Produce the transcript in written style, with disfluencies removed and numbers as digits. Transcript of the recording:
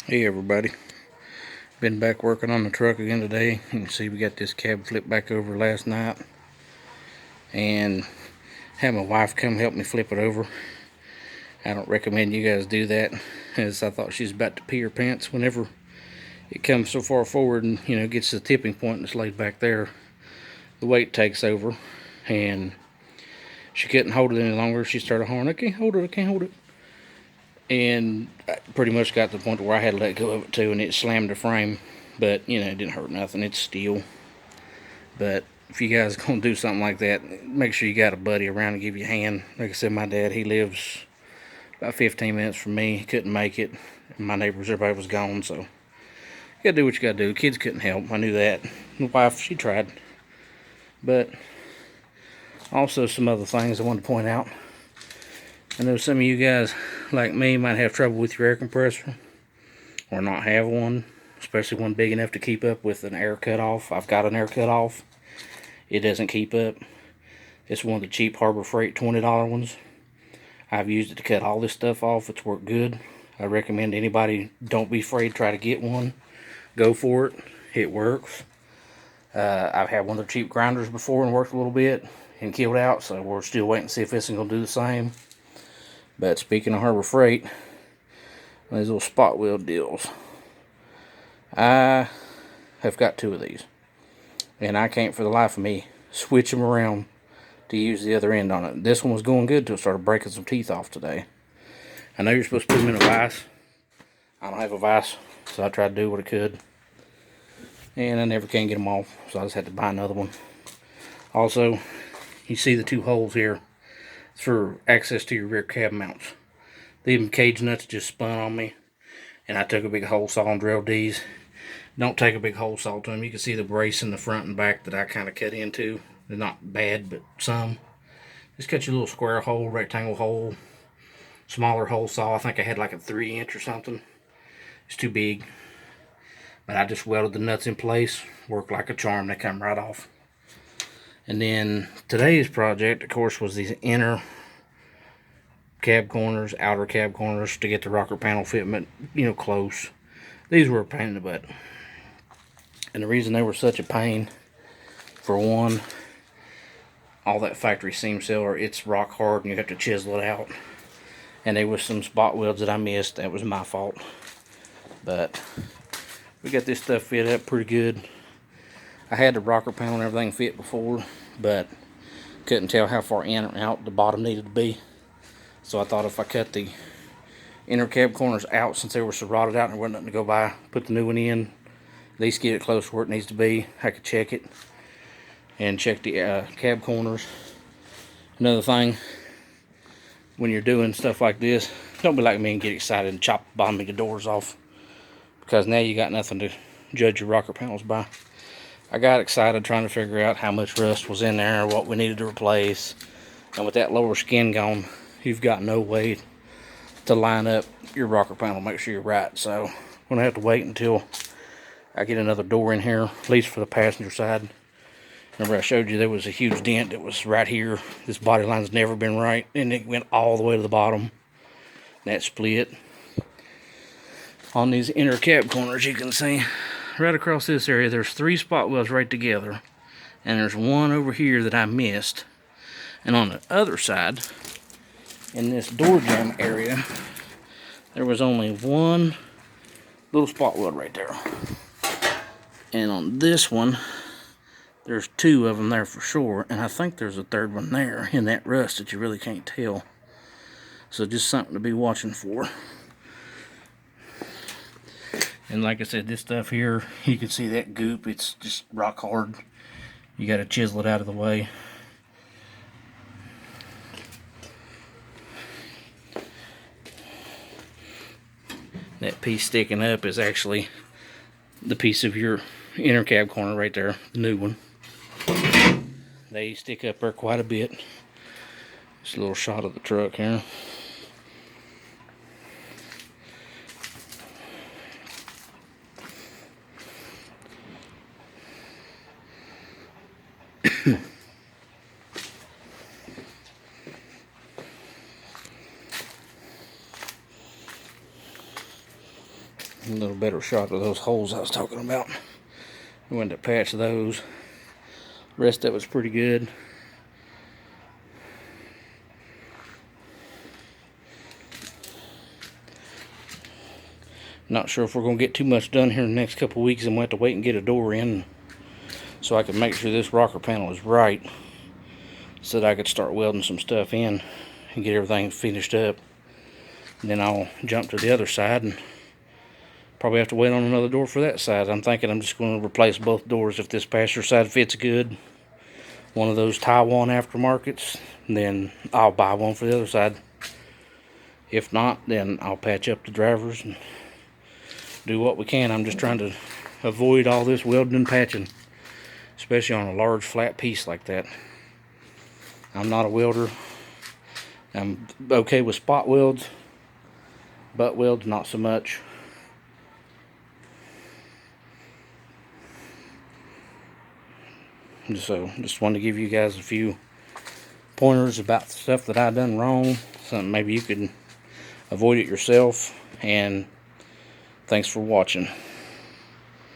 Hey everybody, been back working on the truck again today. You can see we got this cab flipped back over last night and had my wife come help me flip it over. I don't recommend you guys do that, as I thought she was about to pee her pants whenever it comes so far forward and gets to the tipping point and it's laid back there. The weight takes over and she couldn't hold it any longer. She started hollering, I can't hold it, I can't hold it. And I pretty much got to the point where I had to let go of it too, and it slammed the frame. But it didn't hurt nothing. It's steel. But if you guys are gonna do something like that, make sure you got a buddy around to give you a hand. Like I said, my dad, he lives about 15 minutes from me. He couldn't make it. My neighbors, everybody was gone, so you gotta do what you gotta do. Kids couldn't help. I knew that. My wife, she tried. But also some other things I wanted to point out. I know some of you guys, like me, might have trouble with your air compressor or not have one, especially one big enough to keep up with an air cutoff. I've got an air cutoff. It doesn't keep up. It's one of the cheap Harbor Freight $20 ones. I've used it to cut all this stuff off. It's worked good. I recommend anybody, don't be afraid, try to get one. Go for it. It works. I've had one of their cheap grinders before and worked a little bit and killed out, so we're still waiting to see if this is going to do the same. But speaking of Harbor Freight, these little spot weld deals, I have got two of these, and I can't for the life of me switch them around to use the other end on it. This one was going good till it started breaking some teeth off today. I know you're supposed to put them in a vise. I don't have a vise, so I tried to do what I could, and I never can get them off, so I just had to buy another one. Also, you see the two holes here for access to your rear cab mounts. These cage nuts just spun on me, and I took a big hole saw and drilled these. Don't take a big hole saw to them. You can see the brace in the front and back that I kind of cut into. They're not bad, but some. Just cut your little square hole, rectangle hole, smaller hole saw. I think I had like a 3-inch or something. It's too big. But I just welded the nuts in place. Worked like a charm. They come right off. And then today's project, of course, was these inner cab corners, outer cab corners to get the rocker panel fitment, close. These were a pain in the butt. And the reason they were such a pain, for one, all that factory seam sealer, it's rock hard and you have to chisel it out. And there was some spot welds that I missed. That was my fault. But we got this stuff fit up pretty good. I had the rocker panel and everything fit before, but couldn't tell how far in or out the bottom needed to be. So I thought if I cut the inner cab corners out, since they were so rotted out and there wasn't nothing to go by, put the new one in, at least get it close to where it needs to be. I could check it and check the cab corners. Another thing, when you're doing stuff like this, don't be like me and get excited and chop the bottom of your doors off, because now you got nothing to judge your rocker panels by. I got excited trying to figure out how much rust was in there, what we needed to replace, and with that lower skin gone, you've got no way to line up your rocker panel, make sure you're right. So I'm gonna have to wait until I get another door in here, at least for the passenger side. Remember I showed you there was a huge dent that was right here. This body line's never been right, and it went all the way to the bottom. That split. On these inner cab corners, you can see right across this area, there's 3 spot welds right together, and there's one over here that I missed. And on the other side, in this door jamb area, there was only one little spot weld right there. And on this one, there's 2 of them there for sure, and I think there's a 3rd one there in that rust that you really can't tell. So just something to be watching for. And like I said, this stuff here, you can see that goop, it's just rock hard. You got to chisel it out of the way. That piece sticking up is actually the piece of your inner cab corner right there, the new one. They stick up there quite a bit. Just a little shot of the truck here. A little better shot of those holes I was talking about. We went to patch those. The rest of it was pretty good. Not sure if we're going to get too much done here in the next couple weeks, and we'll have to wait and get a door in so I can make sure this rocker panel is right, so that I could start welding some stuff in and get everything finished up. And then I'll jump to the other side and probably have to wait on another door for that side. I'm thinking I'm just going to replace both doors if this passenger side fits good. One of those Taiwan aftermarkets, and then I'll buy one for the other side. If not, then I'll patch up the drivers and do what we can. I'm just trying to avoid all this welding and patching, especially on a large flat piece like that. I'm not a welder. I'm okay with spot welds, butt welds not so much. So just wanted to give you guys a few pointers about stuff that I done wrong, something maybe you could avoid it yourself. And thanks for watching.